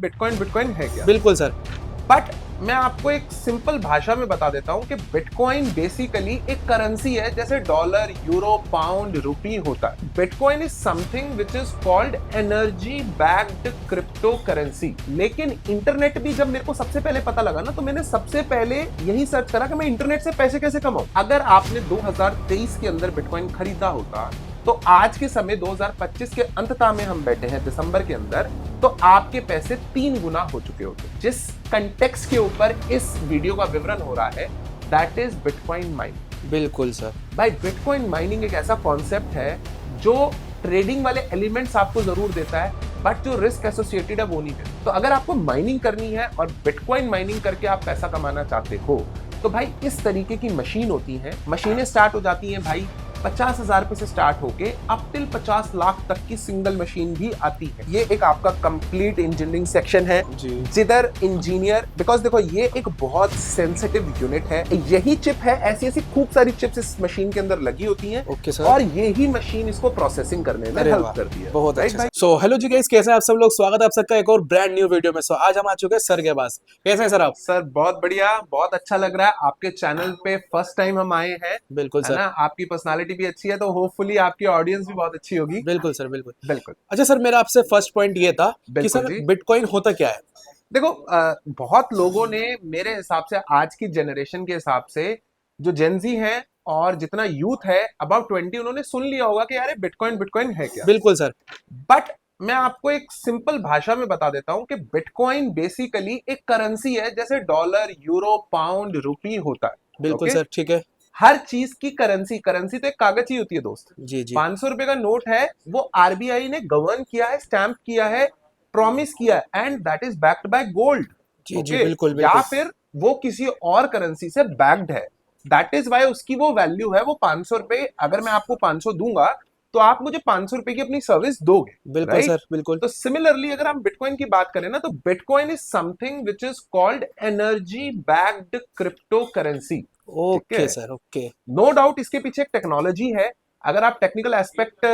Bitcoin bitcoin है क्या। बिल्कुल सर। बट मैं आपको एक सिंपल भाषा में बता देता हूं कि बिटकॉइन बेसिकली एक करेंसी है, जैसे डॉलर, यूरो, पाउंड, रुपी होता है। Bitcoin is something which is called energy backed crypto currency. लेकिन इंटरनेट भी जब मेरे को सबसे पहले पता लगा ना, तो मैंने सबसे पहले यही सर्च करा कि मैं इंटरनेट से पैसे कैसे कमाऊं। अगर आपने 2023 के अंदर बिटकॉइन खरीदा होता तो आज के समय 2025 के अंततः में हम बैठे हैं दिसंबर के अंदर, तो आपके पैसे 3 गुना हो चुके होते। जिस कंटेक्स्ट के ऊपर इस वीडियो का विवरण हो रहा है, दैट इज बिटकॉइन माइनिंग। बिल्कुल सर। भाई बिटकॉइन माइनिंग एक ऐसा कॉन्सेप्ट है जो ट्रेडिंग वाले एलिमेंट्स आपको जरूर देता है, बट जो रिस्क एसोसिएटेड है वो नहीं देता। तो अगर आपको माइनिंग करनी है और बिटकॉइन माइनिंग करके आप पैसा कमाना चाहते हो, तो भाई इस तरीके की मशीन होती है। मशीनें स्टार्ट हो जाती हैं भाई 50,000 रुपए से स्टार्ट होके अप टिल 50 लाख तक की सिंगल मशीन भी आती है। ये एक आपका कंप्लीट इंजीनियरिंग सेक्शन है जी। जिधर इंजीनियर, बिकॉज देखो ये एक बहुत सेंसिटिव यूनिट है। यही चिप है, ऐसी ऐसी खूब सारी चिप्स इस मशीन के अंदर लगी होती हैं। Okay sir. और यही मशीन इसको प्रोसेसिंग करने में हेल्प करती है। बहुत राइट अच्छा। भाई। सो हेलो जी गाइस, कैसे हैं आप सब लोग। स्वागत है आप सबका एक और ब्रांड न्यू वीडियो में। सो आज हम आ चुके हैं सर के पास। कैसे हैं सर आप। सर बहुत बढ़िया, बहुत अच्छा लग रहा है। आपके चैनल पे फर्स्ट टाइम हम आए हैं, बिल्कुल है सर। ना। आपकी पर्सनालिटी भी अच्छी है, तो होपफुली आपकी ऑडियंस भी बहुत अच्छी होगी। बिल्कुल सर, बिल्कुल। बिल्कुल अच्छा सर, मेरा आपसे फर्स्ट पॉइंट ये था कि बिल्कुल सर जी। बिटकॉइन होता क्या है। देखो बहुत लोगों ने मेरे हिसाब से, आज की जनरेशन के हिसाब से, जो जेनजी है और जितना यूथ है अबाउट 20, उन्होंने सुन लिया होगा कि यार बिटकॉइन बिटकॉइन है क्या। बिल्कुल सर। बट मैं आपको एक सिंपल भाषा में बता देता हूं कि बिटकॉइन बेसिकली एक करेंसी है, जैसे डॉलर, यूरो, पाउंड, रुपी होता है। बिल्कुल ओके। सर, ठीक है। हर चीज की करेंसी, करेंसी तो एक कागज ही होती है दोस्त। जी जी। 500 रुपए का नोट है, वो आरबीआई ने गवर्न किया है, स्टैंप किया है, प्रॉमिस किया है, and that is backed by gold. जी जी, ओके। बिल्कुल या बिल्कुल। फिर वो किसी और करेंसी से बैक्ड है, दैट इज वाई उसकी वो वैल्यू है। वो 500 रुपए, अगर मैं आपको 500 दूंगा तो आप मुझे 500 रुपए की अपनी सर्विस दोगे। बिल्कुल राइट। सर, बिल्कुल। तो सिमिलरली अगर हम बिटकॉइन की बात करें ना, तो bitcoin is something which is called energy backed crypto currency. ठीक ओके है। Sir, okay. नो डाउट इसके पीछे एक टेक्नोलॉजी है। अगर आप टेक्निकल एस्पेक्ट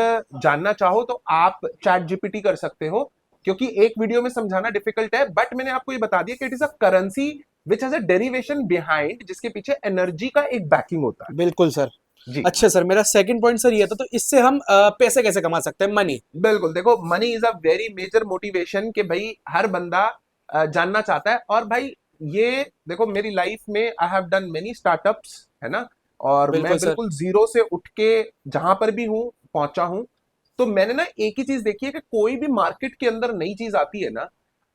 जानना चाहो तो आप चैट जीपीटी कर सकते हो, क्योंकि एक वीडियो में समझाना डिफिकल्ट है। बट मैंने आपको ये बता दिया कि it is a currency which has a derivation behind, जिसके पीछे एनर्जी का एक बैकिंग होता बिल्कुल सर। है। जी। अच्छा सर, मेरा सेकंड पॉइंट सर ये था, तो इससे हम पैसे कैसे कमा सकते हैं, मनी। बिल्कुल, देखो money is a very major motivation कि भाई हर बंदा जानना चाहता है। और भाई ये देखो, मेरी लाइफ में I have done many startups, है ना। और मैं बिल्कुल सर। बिल्कुल जीरो से उठ के जहां पर भी हूं पहुंचा हूं। तो मैंने ना एक ही चीज देखी है कि कोई भी मार्केट के अंदर नई चीज आती है ना,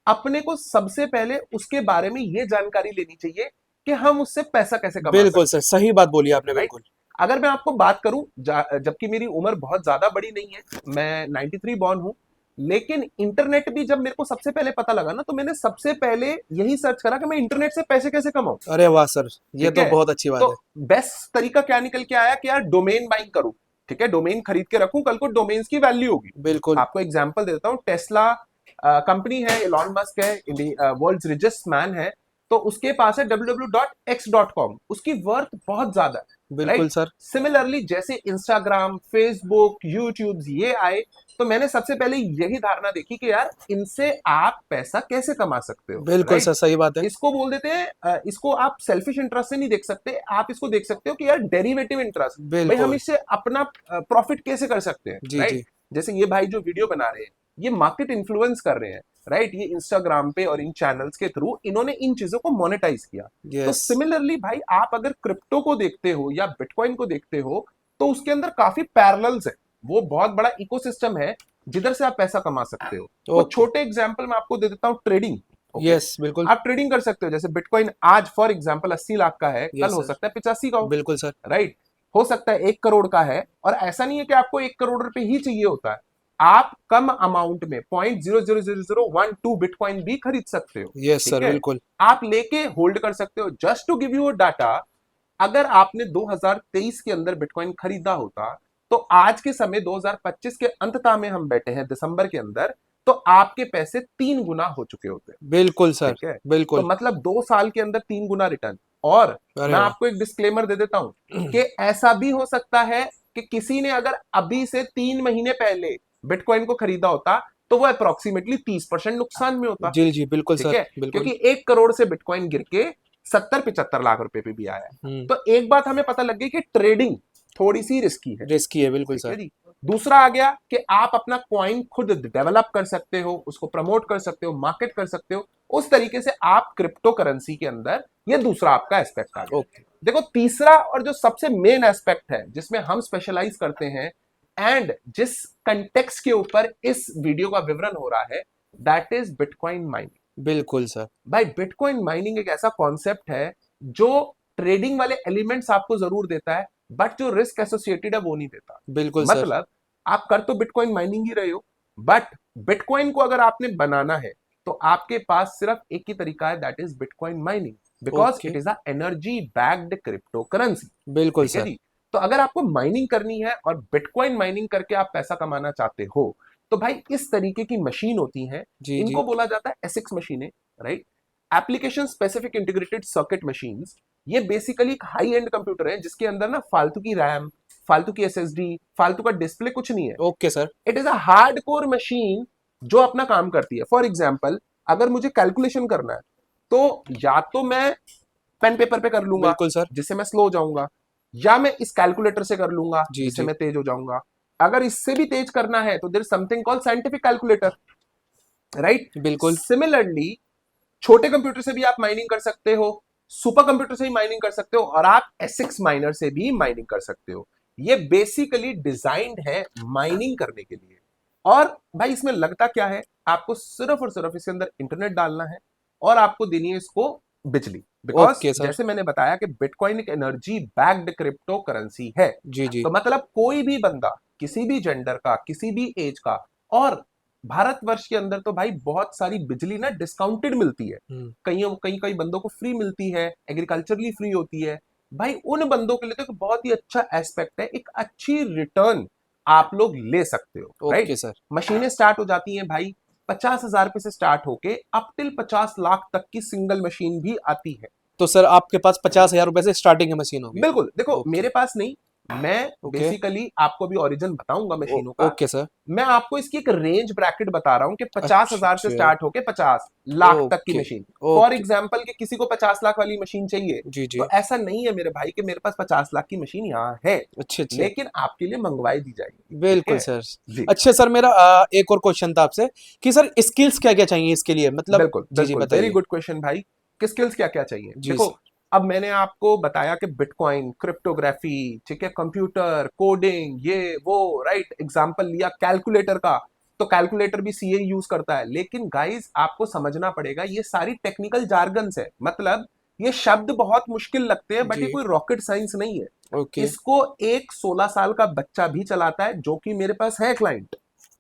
अपने को सबसे पहले उसके बारे में ये जानकारी लेनी चाहिए कि हम उससे पैसा कैसे कमा बिल्कुल सकते सर, सही बात बोली आपने, हैं। राइट। बिल्कुल। अगर मैं आपको बात करूं, जबकि मेरी उम्र बहुत ज्यादा बड़ी नहीं है, मैं 93 बॉर्न हूं, लेकिन इंटरनेट भी जब मेरे को सबसे पहले पता लगा ना, तो मैंने सबसे पहले यही सर्च करा कि मैं इंटरनेट से पैसे कैसे कमाऊं। अरे वाह सर, ये ठीक तो है। बहुत अच्छी बात तो है। बेस्ट तरीका क्या निकल के आया कि यार डोमेन बाइंग करूं। ठीक है, डोमेन खरीद के रखूं, कल को डोमेन्स की वैल्यू होगी। बिल्कुल। आपको एग्जांपल देता हूं, टेस्ला कंपनी है, एलॉन मस्क है, वर्ल्ड्स रिचेस्ट मैन है, तो उसके पास है www.x.com, उसकी वर्थ बहुत ज्यादा है। बिल्कुल राइट। सर। सिमिलरली जैसे इंस्टाग्राम, फेसबुक, यूट्यूब ये आए, तो मैंने सबसे पहले यही धारणा देखी कि यार इनसे आप पैसा कैसे कमा सकते हो। बिल्कुल राइट। सर, सही बात है। इसको बोल देते हैं, इसको आप सेल्फिश इंटरेस्ट से नहीं देख सकते, आप इसको देख सकते हो कि यार डेरिवेटिव इंटरेस्ट। भाई हम बिल्कुल। इससे अपना प्रॉफिट कैसे कर सकते हैं। जी राइट। जी। जैसे ये भाई जो वीडियो बना रहे हैं, ये मार्केट इन्फ्लुएंस कर रहे हैं। राइट। ये इंस्टाग्राम पे और इन चैनल्स के थ्रू इन्होंने इन चीजों को मोनेटाइज किया। तो यस। सिमिलरली भाई आप अगर क्रिप्टो को देखते हो या बिटकॉइन को देखते हो, तो उसके अंदर काफी पैरेलल्स है। वो बहुत बड़ा इकोसिस्टम है जिधर से आप पैसा कमा सकते हो। कुछ ओके। छोटे एग्जाम्पल मैं आपको दे देता हूँ। ट्रेडिंग। ओके। यस, बिल्कुल। आप ट्रेडिंग कर सकते हो, जैसे बिटकॉइन आज फॉर एग्जांपल 80 लाख का है, कल यस हो सर। सकता है 85 का हो। बिल्कुल सर। राइट। हो सकता है 1 करोड़ का है, और ऐसा नहीं है कि आपको 1 करोड़ रुपए ही चाहिए होता है। आप कम अमाउंट में 0.000012 बिटकॉइन भी खरीद सकते हो। यस ठीक सर, है। बिल्कुल। आप लेके होल्ड कर सकते हो। Just to give you data, अगर आपने 2023 के अंदर बिटकॉइन खरीदा होता, तो आज के समय 2025 के अंततः में हम बैठे हैं दिसंबर के अंदर, तो आपके पैसे 3 गुना हो चुके होते। बिल्कुल सर, ठीक है। तो बिल्कुल। मतलब 2 साल के अंदर 3 गुना रिटर्न। और अरे मैं वाह। आपको एक डिस्क्लेमर दे देता हूं कि ऐसा भी हो सकता है कि किसी ने अगर अभी से 3 महीने पहले बिटकॉइन को खरीदा होता, तो वो अप्रोक्सीमेटली 30% नुकसान में होता। जी जी बिल्कुल ठीक सर, है, बिल्कुल। क्योंकि 1 करोड़ से बिटकॉइन गिर के 70-75 लाख रुपए पे भी आया है। तो एक बात हमें पता लग गई कि ट्रेडिंग थोड़ी सी रिस्की है। रिस्की है, बिल्कुल ठीक है सर। जी। दूसरा आ गया कि आप अपना कॉइन खुद डेवलप कर सकते हो, उसको प्रमोट कर सकते हो, मार्केट कर सकते हो, उस तरीके से आप क्रिप्टो करेंसी के अंदर, ये दूसरा आपका एस्पेक्ट आ गया। ओके। देखो तीसरा और जो सबसे मेन एस्पेक्ट है जिसमें हम स्पेशलाइज करते हैं एंड जिस कंटेक्स्ट के ऊपर इस वीडियो का विवरण हो रहा है, दैट इज बिटकॉइन माइनिंग। बिल्कुल सर। भाई बिटकॉइन माइनिंग एक ऐसा कॉन्सेप्ट है जो ट्रेडिंग वाले एलिमेंट्स आपको जरूर देता है, बट जो रिस्क एसोसिएटेड है वो नहीं देता। बिल्कुल सर। मतलब आप कर तो बिटकॉइन माइनिंग ही रहे हो, बट बिटकॉइन को अगर आपने बनाना है तो आपके पास सिर्फ एक ही तरीका है, that is bitcoin mining, because okay. It is a energy backed crypto currency. बिल्कुल ठीक है सर। जी। तो अगर आपको माइनिंग करनी है और बिटकॉइन माइनिंग करके आप पैसा कमाना चाहते हो, तो भाई इस तरीके की मशीन होती हैं, जी जी। इनको बोला जाता है एसिक्स मशीनें, right? Application specific integrated circuit machines. ये बेसिकली एक हाई एंड कंप्यूटर है जिसके अंदर ना फालतू की रैम, फालतू की एसएसडी, फालतू का डिस्प्ले कुछ नहीं है। Okay sir. It is a hard core machine जो अपना काम करती है। फॉर एग्जाम्पल, अगर मुझे कैलकुलेशन करना है तो या तो मैं पेन पेपर पे कर लूंगा बिल्कुल सर। जिससे मैं स्लो हो जाऊंगा, या मैं इस कैलकुलेटर से कर लूंगा जी जिससे जी। मैं तेज हो जाऊंगा। अगर इससे भी तेज करना है तो there something called scientific calculator, right? बिल्कुल। सिमिलरली छोटे कंप्यूटर से भी आप माइनिंग कर सकते हो, सुपर कंप्यूटर से भी माइनिंग कर सकते हो, और आप एसिक्स माइनर से भी माइनिंग कर सकते हो। ये बेसिकली डिजाइंड है माइनिंग करने के लिए। और भाई इसमें लगता क्या है, आपको सिर्फ और सिर्फ इसके अंदर इंटरनेट डालना है और आपको देनी है इसको बिजली। Because okay sir. जैसे मैंने बताया कि बिटकॉइन एक एनर्जी बैक्ड क्रिप्टो करेंसी है। जी जी। तो मतलब कोई भी बंदा, किसी भी जेंडर का, किसी भी एज का, और भारतवर्ष के अंदर तो भाई बहुत सारी बिजली ना डिस्काउंटेड मिलती है। कई कई बंदों को फ्री मिलती है, एग्रीकल्चरली फ्री होती है। भाई उन बंदों के लिए तो एक बहुत ही अच्छा एस्पेक्ट है, एक अच्छी रिटर्न आप लोग ले सकते हो, राइट? Okay sir. मशीनें स्टार्ट हो जाती हैं भाई 50,000 रुपए से स्टार्ट होके अप टिल 50 लाख तक की सिंगल मशीन भी आती है। तो सर आपके पास 50,000 रुपए से स्टार्टिंग मशीन होगी? बिल्कुल। देखो ओके। मेरे पास नहीं, मैं ओके। बेसिकली आपको भी ओरिजिन बताऊंगा मशीनों का। Okay sir. मैं आपको इसकी एक रेंज ब्रैकेट बता रहा हूं कि 50,000 से अच्छा। स्टार्ट होके 50 लाख तक की okay. Machine. For okay. Example कि किसी को 50 लाख वाली मशीन चाहिए, जी जी। तो ऐसा नहीं है मेरे भाई कि मेरे पास 50 लाख की मशीन यहाँ है, अच्छे अच्छे। लेकिन आपके लिए मंगवाई दी जाएगी। ठीक बिल्कुल है सर। जी। अच्छा सर, मेरा एक और क्वेश्चन था आपसे कि सर स्किल्स क्या क्या चाहिए इसके लिए, मतलब। बिल्कुल जी जी बिल्कुल, वेरी बताइए। गुड क्वेश्चन भाई। कि स्किल्स क्या क्या चाहिए? जी देखो, सर। अब मैंने आपको बताया कि बिटकॉइन, क्रिप्टोग्राफी, ठीक है, कंप्यूटर कोडिंग, ये वो, राइट? एग्जांपल लिया कैलकुलेटर का, तो कैलकुलेटर भी सीए यूज करता है। लेकिन गाइस आपको समझना पड़ेगा, ये सारी टेक्निकल जार्गन्स है। मतलब ये शब्द बहुत मुश्किल लगते हैं, बट ये जी। कोई रॉकेट साइंस नहीं है। ओके। इसको एक 16 साल का बच्चा भी चलाता है, जो कि मेरे पास है क्लाइंट।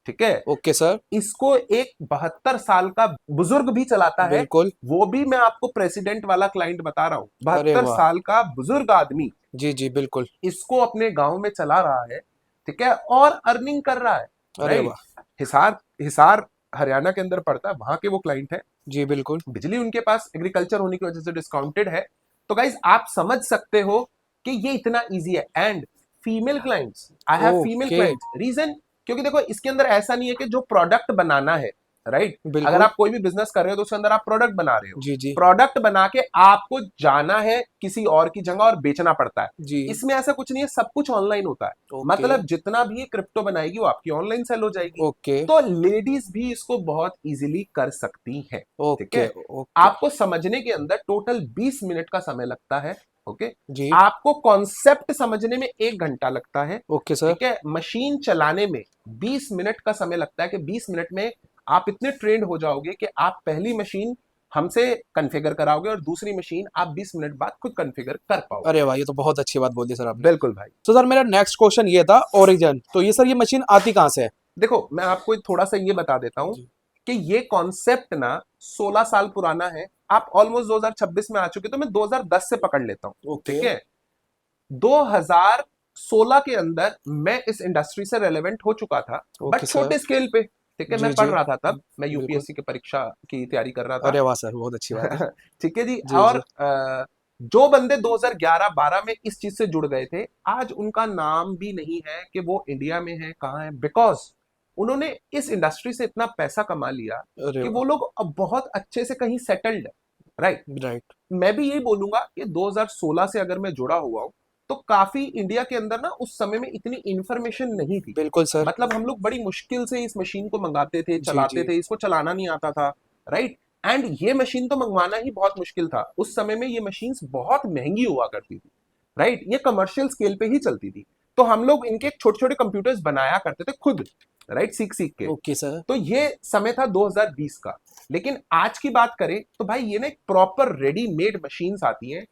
ठीक है। Okay sir. इसको एक 72 साल का बुजुर्ग भी चलाता है, बिल्कुल। वो भी मैं आपको प्रेसिडेंट वाला क्लाइंट बता रहा हूं। अरे 72 वाह। साल का बुजुर्ग आदमी जी जी बिल्कुल। इसको अपने गांव में चला रहा है, ठीक है, और अर्निंग कर रहा है, अरे राइट? वाह। हिसार हिसार हरियाणा के अंदर पड़ता है, वहां के वो क्लाइंट है। जी बिल्कुल। बिजली उनके पास एग्रीकल्चर होने की वजह से डिस्काउंटेड है। तो गाइज आप समझ सकते हो कि ये इतना इजी है। And female clients, I have female okay. Clients. Reason, क्योंकि देखो इसके अंदर ऐसा नहीं है कि जो प्रोडक्ट बनाना है, राइट? अगर बिल्कुल। आप कोई भी बिजनेस कर रहे हो तो उसके अंदर आप प्रोडक्ट बना रहे हो। जी जी। प्रोडक्ट बना के आपको जाना है किसी और की जगह और बेचना पड़ता है। जी। इसमें ऐसा कुछ नहीं है, सब कुछ ऑनलाइन होता है। ओके। मतलब जितना भी ये क्रिप्टो बनाएगी वो आपकी ऑनलाइन सेल हो जाएगी। ओके। तो लेडीज भी इसको बहुत इजीली कर सकती हैं। ठीक ओके। है। ओके। आपको समझने के अंदर टोटल 20 मिनट का समय लगता है। ओके। जी। आपको कॉन्सेप्ट समझने में 1 घंटा लगता है। Okay sir. ठीक है। मशीन चलाने में 20 मिनट का समय लगता है कि 20 मिनट में आप इतने ट्रेंड हो जाओगे कि आप पहली मशीन हमसे कॉन्फ़िगर कराओगे और दूसरी मशीन आप 20 मिनट बाद खुद कॉन्फ़िगर कर पाओगे। अरे वाह, ये तो बहुत अच्छी बात बोल दी सर आपने। बिल्कुल भाई। तो सर मेरा नेक्स्ट क्वेश्चन ये था, ओरिजिन, तो ये सर ये मशीन आती कहाँ से है? देखो मैं आपको थोड़ा सा ये बता देता हूं जी। कि ये कॉन्सेप्ट ना 16 साल पुराना है। आप ऑलमोस्ट 2026 में आ चुके, तो मैं 2010 से पकड़ लेता हूं। ओके। ठीक है। 2016 के अंदर मैं इस इंडस्ट्री से रेलेवेंट हो चुका था, बट ओके सर। छोटे स्केल पे। ठीक है। मैं जी पढ़ जी। रहा था, तब मैं बिल्कुल। यूपीएससी की परीक्षा की तैयारी कर रहा अरे था। वाह सर, बहुत अच्छी बात है। ठीक है जी। जी और जी। जो बंदे 2011-12 में इस चीज से जुड़ गए थे, आज उनका नाम भी नहीं है कि वो इंडिया में है, कहाँ है। बिकॉज उन्होंने इस इंडस्ट्री से इतना पैसा कमा लिया अरे कि वो लोग अब बहुत अच्छे से कहीं सेटल्ड है, राइट। राइट। मैं भी यही बोलूंगा कि 2016 से अगर मैं जुड़ा हुआ हूं तो काफी इंडिया के अंदर ना उस समय में इतनी इंफॉर्मेशन नहीं थी। बिल्कुल सर। मतलब हम लोग बड़ी मुश्किल से इस मशीन को मंगाते थे, जी चलाते जी। थे, इसको चलाना नहीं आता था, राइट। एंड ये मशीन तो मंगवाना ही बहुत मुश्किल था उस समय में। ये मशीन्स बहुत महंगी हुआ करती थी, राइट। ये कमर्शियल स्केल पे ही चलती थी। तो हम लोग इनके छोटे छोटे कंप्यूटर्स बनाया करते थे खुद, राइट, सीख सीख के। Okay sir. तो ये समय था 2020 का। लेकिन आज की बात करें तो भाई ये ना एक प्रॉपर रेडीमेड मशीन्स आती हैं।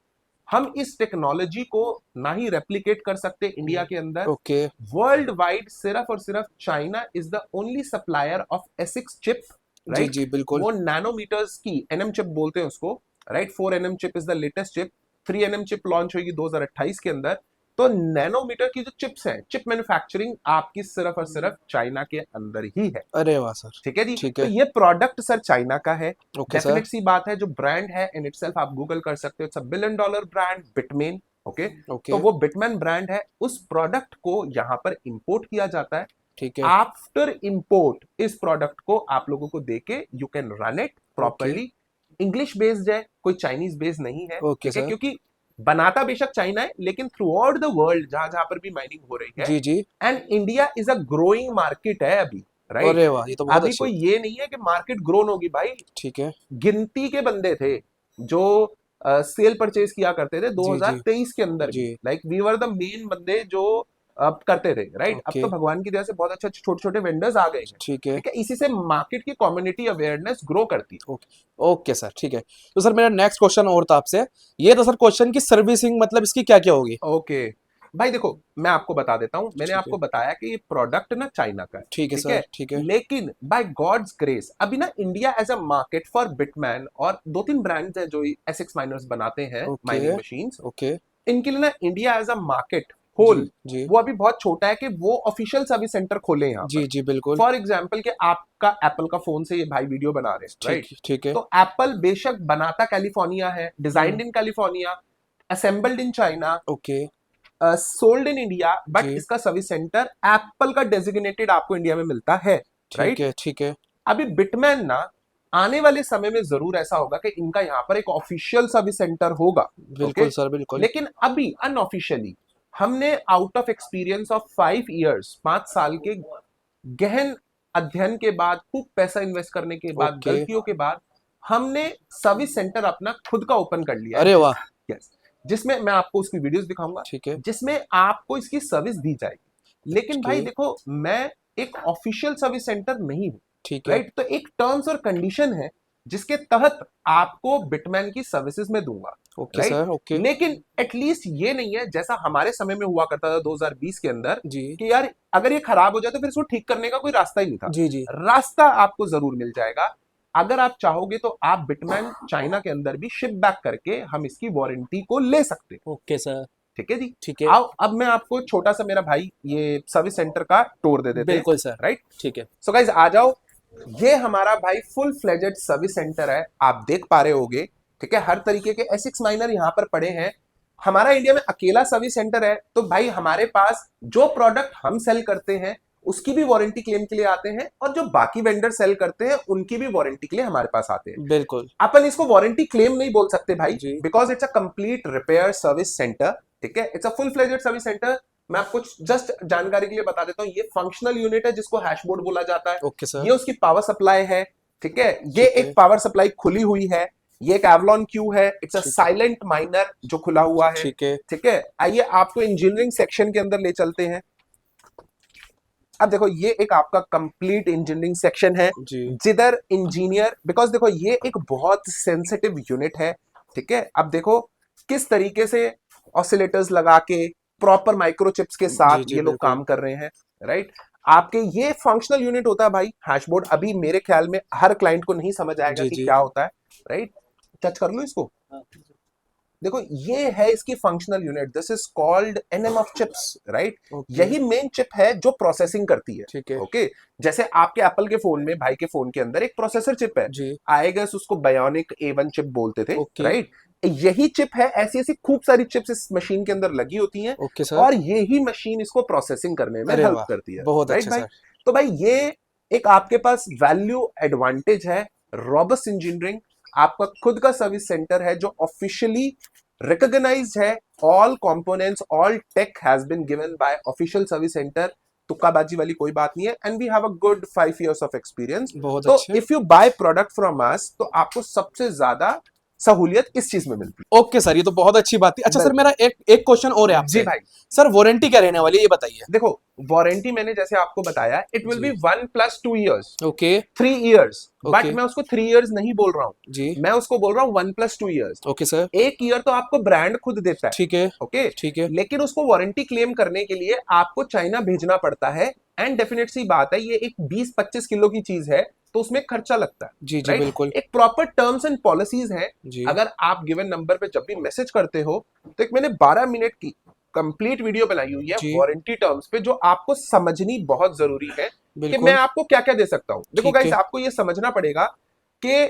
हम इस टेक्नोलॉजी को ना ही रेप्लिकेट कर सकते इंडिया के अंदर। ओके। वर्ल्ड वाइड सिर्फ और सिर्फ China is the only supplier of ASICs chip, जी राइट। जी बिल्कुल। वो नैनोमीटर्स की एनएम चिप बोलते हैं उसको, right. 4 nm chip is the latest chip. 3 nm chip launch होगी 2028 के अंदर। तो नैनोमीटर की जो चिप्स हैं, चिप मैन्युफैक्चरिंग आपकी सिर्फ और सिर्फ चाइना के अंदर ही है। अरे वाह सर। ठीक है जी। ठीक तो है। ये प्रोडक्ट सर चाइना का है। Okay sir. डेफिनेट सी बात है, जो ब्रांड है इन इटसेल्फ आप गूगल कर सकते हो, it's a $1 billion brand, Bitmain. Okay. तो ओके। वो बिटमैन ब्रांड है, उस प्रोडक्ट को यहां पर इंपोर्ट किया जाता है। ठीक है। आफ्टर इंपोर्ट इस प्रोडक्ट को आप लोगों को देके you can run it okay. Properly. English based है, कोई चाइनीज बेस्ड नहीं है, ओके ठीक है। सर। क्योंकि बनाता बेशक चाइना है लेकिन थ्रू आउट द वर्ल्ड जहां जहां पर भी माइनिंग हो रही है, जी जी। And India is a growing market है अभी, राइट। अरे वाह, ये तो बहुत अभी अच्छी कोई बात। ये नहीं है कि मार्केट ग्रोन होगी भाई। ठीक है। गिनती के बंदे थे जो सेल परचेज किया करते थे जी जी। 2023 के अंदर भी। जी। Like we were the main बंदे जो करते थे, राइट। अब ओके। तो भगवान की दया से बहुत अच्छे छोटे छोटे वेंडर्स आ गए हैं, ठीक है। ठीक है। इसी से मार्केट की कम्युनिटी अवेयरनेस ग्रो करती है। ओके। ओके सर, ठीक है। तो सर मेरा नेक्स्ट क्वेश्चन और था आपसे, ये तो सर क्वेश्चन की सर्विसिंग मतलब इसकी क्या क्या होगी? ओके भाई, देखो मैं आपको बता देता हूं। मैंने ठीक है। आपको बताया कि ये प्रोडक्ट ना चाइना का है, ठीक है ठीक सर। है। ठीक है। लेकिन बाय गॉड्स ग्रेस अभी ना India as a market for बिटमैन और 2-3 ब्रांड्स हैं जो एसिक्स माइनर्स बनाते हैं ओके। Mining machines, okay. इनके लिए ना इंडिया एज अ मार्केट जी होल जी। वो अभी बहुत छोटा है कि वो ऑफिशियल सर्विस सेंटर खोले यहाँ पर। जी जी बिल्कुल। फॉर एग्जाम्पल कि आपका एप्पल का फोन से ये भाई वीडियो बना रहे हैं, ठीक राइट। ठीक है। तो एप्पल बेशक बनाता कैलिफोर्निया है, designed in California, assembled in China, okay. Sold in India, but जी। इसका सर्विस सेंटर एप्पल का डेजिग्नेटेड आपको इंडिया में मिलता है, ठीक राइट। है। ठीक है। अभी बिटमैन ना आने वाले समय में जरूर ऐसा होगा कि इनका यहाँ पर एक ऑफिशियल सर्विस सेंटर होगा, ओके। बिल्कुल सर बिल्कुल। लेकिन अभी अनऑफिशियली हमने out of experience of 5 years 5 साल के गहन अध्ययन के बाद, खूब पैसा इन्वेस्ट करने के बाद, ओके। गलतियों के बाद, हमने सर्विस सेंटर अपना खुद का ओपन कर लिया है। अरे वाह। यस, जिसमें मैं आपको उसकी वीडियोस दिखाऊंगा, ठीक है। जिसमें आपको इसकी सर्विस दी जाएगी। लेकिन ओके। भाई देखो, मैं एक ऑफिशियल सर्विस सेंटर नहीं हूं, ठीक है। राइट। तो एक टर्म्स और कंडीशन है जिसके तहत आपको बिटमैन की सर्विसेज में दूंगा, ओके राइट। सर। ओके। लेकिन एटलीस्ट ये नहीं है जैसा हमारे समय में हुआ करता था 2020 के अंदर जी कि यार अगर ये खराब हो जाए तो फिर इसको ठीक करने का कोई रास्ता ही नहीं था। जी। जी। रास्ता आपको जरूर मिल जाएगा। अगर आप चाहोगे तो आप बिटमैन चाइना के अंदर भी शिप बैक करके हम इसकी वारंटी को ले सकते हैं, ओके सर। ठीक है जी। ठीक है। आओ अब मैं आपको छोटा सा, मेरा भाई, ये सर्विस सेंटर का टूर दे देते हैं, बिल्कुल सर। राइट। ठीक है। सो गाइस आ जाओ। ये हमारा भाई फुल फ्लेजेड सर्विस सेंटर है, आप देख पा रहे होगे, ठीक है। हर तरीके के एसिक्स माइनर यहाँ पर पड़े हैं। हमारा इंडिया में अकेला सर्विस सेंटर है। तो भाई हमारे पास जो प्रोडक्ट हम सेल करते हैं उसकी भी वारंटी क्लेम के लिए आते हैं, और जो बाकी वेंडर सेल करते हैं उनकी भी वारंटी के लिए हमारे पास आते हैं। बिल्कुल। अपन इसको वारंटी क्लेम नहीं बोल सकते भाई, जी। Because it's a complete repair service centre, ठीक है। It's a full fledged service centre. मैं आपको जस्ट जानकारी के लिए बता देता हूं, ये फंक्शनल यूनिट है जिसको हैशबोर्ड बोला जाता है। Okay sir. ये उसकी पावर सप्लाई है, ठीक है। ये ठीक है। एक पावर सप्लाई खुली हुई है। ये एक एवलॉन क्यू है, इट्स अ ठीक है। साइलेंट माइनर जो खुला हुआ है, ठीक है। ठीक है। आइए आपको इंजीनियरिंग सेक्शन के अंदर ले चलते हैं। अब देखो ये एक आपका कंप्लीट इंजीनियरिंग सेक्शन है, जी। जिधर इंजीनियर, बिकॉज देखो ये एक बहुत सेंसिटिव यूनिट है, ठीक है। अब देखो किस तरीके से ऑसिलेटर्स लगा के प्रॉपर माइक्रोचिप्स के साथ जी जी ये लोग बिल्कुल। काम कर रहे हैं, राइट। आपके ये फंक्शनल यूनिट होता है भाई हैशबोर्ड। अभी मेरे ख्याल में हर क्लाइंट को नहीं समझ आएगा जी कि जी। क्या होता है, राइट। टच कर लो इसको। देखो ये है इसकी functional unit, this is called NM of chips, right. Okay. यही मेन चिप है जो प्रोसेसिंग करती है, ठीक है। ओके। जैसे आपके एप्पल के फोन में, भाई के फोन के अंदर एक प्रोसेसर चिप है, जी। आएगा उसको बायोनिक A1 चिप बोलते थे, ओके। राइट। यही चिप है, ऐसी ऐसी खूब सारी चिप्स इस मशीन के अंदर लगी होती हैं, ओके सर। और यही मशीन इसको प्रोसेसिंग करने में अरे हेल्प वाह, करती है, बहुत राइट अच्छे भाई। सर। तो भाई ये एक आपके पास वैल्यू एडवांटेज है, रॉबस्ट इंजीनियरिंग, आपका खुद का सर्विस सेंटर है जो ऑफिशियली रिकॉग्नाइज्ड है, all components all tech has been given by official service centre, तुक्काबाजी वाली कोई बात नहीं है, and we have a good 5 years of experience. बहुत तो अच्छे। If you buy product from us तो आपको सबसे ज्यादा सहूलियत इस चीज में मिलती ओके सर, ये तो बहुत अच्छी बात थी। अच्छा सर, मेरा एक क्वेश्चन और है है। जी आपसे। भाई, सर वारंटी क्या रहने वाली है ये बताइए। देखो वारंटी मैंने जैसे आपको बताया, it will be 1+2 years, okay 3 years, but okay मैं उसको 3 years नहीं बोल रहा हूं, जी। मैं उसको बोल रहा हूं 1+2 years। ओके सर, 1 year तो आपको ब्रांड खुद देता है, ठीक है ओके, ठीक है। लेकिन उसको वारंटी क्लेम करने के लिए आपको चाइना भेजना पड़ता है, एंड डेफिनेट सी बात है, ये एक 20-25 किलो की चीज है, तो उसमें खर्चा लगता है, जी जी राइट? बिल्कुल। एक प्रॉपर टर्म्स एंड पॉलिसीज है। जी अगर आप गिवन नंबर पे जब भी मैसेज करते हो, तो एक मैंने 12 मिनट की कंप्लीट वीडियो बनाई हुई है जी वारंटी टर्म्स पे, जो आपको समझनी बहुत जरूरी है कि मैं बिल्कुल। आपको क्या क्या दे सकता हूं। देखो ठीक गाइस, है आपको ये समझना पड़ेगा कि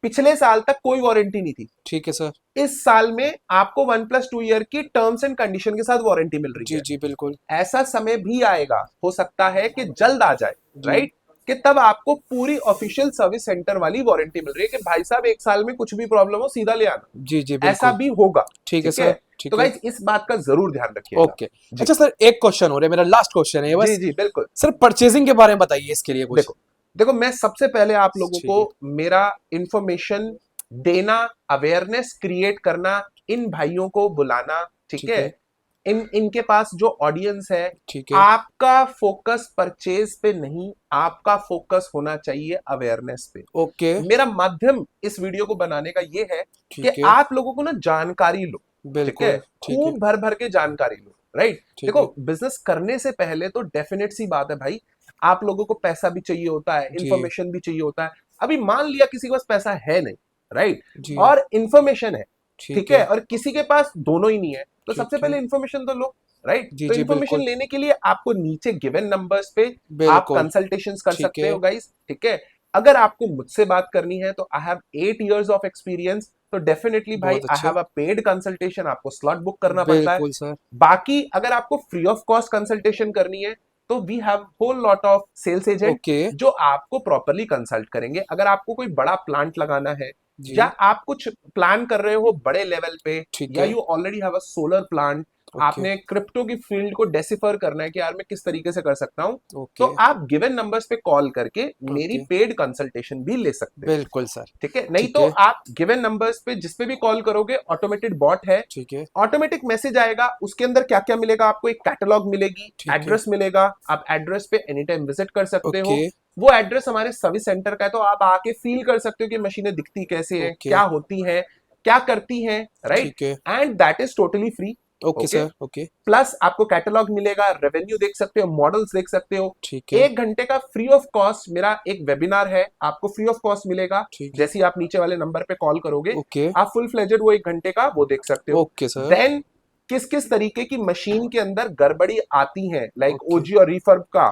पिछले साल तक कोई वारंटी नहीं थी, ठीक है सर। इस साल में आपको 1+2 ईयर की टर्म्स एंड कंडीशन के साथ वारंटी मिल रही जी है। जी बिल्कुल। ऐसा समय भी आएगा, हो सकता है कि जल्द आ जाए, जी राइट, कि तब आपको पूरी ऑफिशियल सर्विस सेंटर वाली वारंटी मिल रही है कि भाई साहब 1 साल में कुछ भी प्रॉब्लम हो सीधा ले आना, जी जी ऐसा बिल्कुल। भी होगा। ठीक है ठीक है, सर, तो ठीक है। गाइस इस बात का जरूर ध्यान रखिएगा। ओके। जी अच्छा सर, एक क्वेश्चन और है, मेरा लास्ट क्वेश्चन है ये जी बस। जी बिल्कुल। सर परचेजिंग के बारे में बताइए इसके लिए कुछ। देखो देखो, मैं सबसे पहले आप लोगों ठीक को है मेरा इंफॉर्मेशन देना, अवेयरनेस क्रिएट करना, इन भाइयों को बुलाना, ठीक ठीक है, है इनके पास जो ऑडियंस है, ठीक है। आपका फोकस परचेज पे नहीं, आपका फोकस होना चाहिए अवेयरनेस पे। ओके मेरा माध्यम इस वीडियो को बनाने का ये है कि ठीक है आप लोगों को ना जानकारी लो, ठीक है, बिल्कुल। ठीक है खूब भर भर के जानकारी लो, राइट? ठीक देखो है बिजनेस करने से पहले तो डेफिनेट सी बात है भाई, आप लोगों को पैसा भी चाहिए होता है, जी इंफॉर्मेशन भी चाहिए होता है। अभी मान लिया किसी के पास पैसा है नहीं, राइट, जी और इंफॉर्मेशन है, ठीक ठीक है, है और किसी के पास दोनों ही नहीं है, तो सबसे ठीक है। पहले इंफॉर्मेशन तो लो, राइट? जी तो जी इंफॉर्मेशन बिल्कुल लेने के लिए आपको नीचे गिवन नंबर्स पे आप बिल्कुल। कंसल्टेशंस कर ठीक सकते है हो गाइस, ठीक है। अगर आपको मुझसे बात करनी है तो I have 8 years of experience, तो डेफिनेटली भाई बहुत आई अच्छे। हैव अ पेड कंसल्टेशन, आपको स्लॉट बुक करना पड़ता है। बिल्कुल सर। बाकी अगर आपको फ्री ऑफ कॉस्ट कंसल्टेशन करनी है तो we have whole lot of sales agent okay जो आपको प्रॉपरली कंसल्ट करेंगे। अगर आपको कोई बड़ा प्लांट लगाना है, या जी आप कुछ प्लान कर रहे हो बड़े लेवल पे, ठीक या है you already have a solar plant, okay आपने क्रिप्टो की फील्ड को डेसिफर करना है कि यार मैं किस तरीके से कर सकता हूं, तो ओके आप गिवन नंबर्स पे कॉल करके मेरी ओके पेड कंसल्टेशन भी ले सकते हो, बिल्कुल सर। ठीक है। नहीं ठीक तो है आप गिवन नंबर्स पे जिस पे भी कॉल करोगे, ऑटोमेटेड बॉट है, ठीक है ऑटोमेटिक मैसेज आएगा, उसके अंदर क्या क्या मिलेगा आपको, एक कैटलॉग मिलेगी, ठीक है एड्रेस मिलेगा, आप एड्रेस पे एनी टाइम विजिट कर सकते ओके हो। वो एड्रेस हमारे सर्विस सेंटर का है, तो आप आके फील कर सकते हो कि मशीनें दिखती कैसे हैं, ओके क्या होती हैं, क्या करती हैं, राइट, ठीक है and that is totally free. Okay okay, sir okay plus आपको कैटलॉग मिलेगा, रेवेन्यू देख सकते हो, मॉडल्स देख सकते हो। ठीक है 1 घंटे का फ्री ऑफ कॉस्ट मेरा एक वेबिनार है, आपको फ्री ऑफ कॉस्ट मिलेगा। ठीक जैसे ही आप नीचे वाले नंबर पे कॉल करोगे, ओके आप फुल फ्लेजेड वो 1 घंटे का वो देख सकते हो। ओके सर देन किस किस तरीके की मशीन के अंदर गड़बड़ी आती है, लाइक ओके ओजी और रिफर्ब का,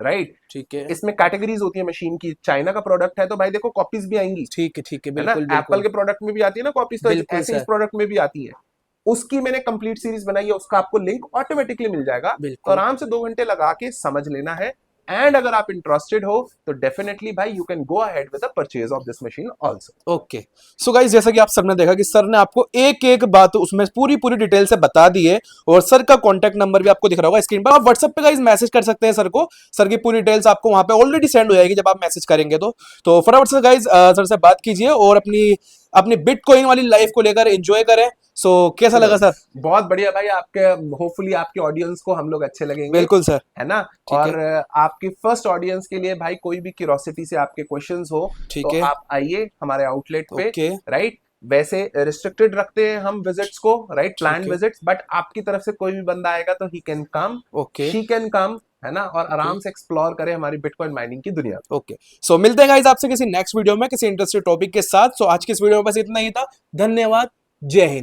राइट, ठीक है इसमें कैटेगरीज होती है मशीन की। चाइना का प्रोडक्ट है तो भाई देखो कॉपीज भी आएंगी, ठीक है है ना, बिल्कुल एप्पल बिल्कुल के प्रोडक्ट में भी आती है ना कॉपीज, तो बिल्कुल ऐसे इस सर प्रोडक्ट में भी आती है। उसकी मैंने कंप्लीट सीरीज बनाई है, उसका आपको लिंक ऑटोमेटिकली मिल जाएगा, तो बिल्कुल आराम से 2 घंटे लगा के समझ लेना है। एंड अगर आप इंटरेस्टेड हो तो डेफिनेटली भाई you can go ahead with the purchase of this machine also. Okay. So guys, जैसा कि आप सबने देखा कि सर ने आपको एक एक बात उसमें पूरी पूरी डिटेल से बता दी है, और सर का कॉन्टैक्ट नंबर भी आपको दिख रहा होगा स्क्रीन पर। आप व्हाट्सएप पे गाइस मैसेज कर सकते हैं सर को, सर की पूरी डिटेल्स आपको वहां पे ऑलरेडी सेंड हो जाएगी जब आप मैसेज करेंगे। तो फटाफट से गाइस सर से बात कीजिए और अपनी अपनी बिटकॉइन वाली लाइफ को लेकर एंजॉय करें। सो कैसा लगा सर? बहुत बढ़िया भाई, आपके होपफुली आपके ऑडियंस को हम लोग अच्छे लगेंगे, बिल्कुल सर। है ना। ठीक है और आपकी फर्स्ट ऑडियंस के लिए भाई कोई भी क्यूरोसिटी से आपके क्वेश्चंस हो ठीक तो है आप आइए हमारे आउटलेट पे, ओके राइट। वैसे रिस्ट्रिक्टेड रखते हैं हम विजिट्स को, राइट, प्लान ठीक है विजिट्स, बट आपकी तरफ से कोई भी बंदा आएगा तो he can come, okay she can come, है ना, और ओके आराम से एक्सप्लोर करें हमारी बिटकॉइन माइनिंग की दुनिया। ओके। सो मिलते हैं गाइस आपसे किसी नेक्स्ट वीडियो में किसी इंटरेस्टिंग टॉपिक के साथ। सो आज की इस वीडियो में बस इतना ही था। धन्यवाद। जय हिंद।